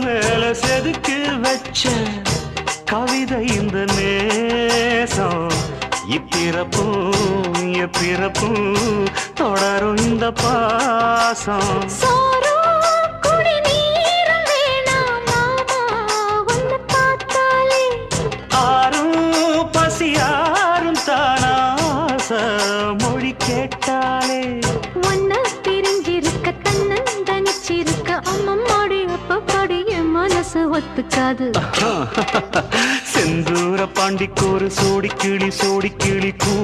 மேல செதுக்கு வச்ச கவிதை இந்த நேசம் இப்பிறப்பும் எப்பிறப்பும் தொடரும் இந்த பாசம் ஆரும் பசியாரும் தானாச மொழி கேட்டாலே ஒன்ன பிரிஞ்சிருக்க தன்னந்தனிச்சிருக்க அம்மம்மாடி அப்பப்படி என் மனசு ஒத்துக்காது செந்தூர பாண்டிக்கு ஒரு சோடி கிளி கூ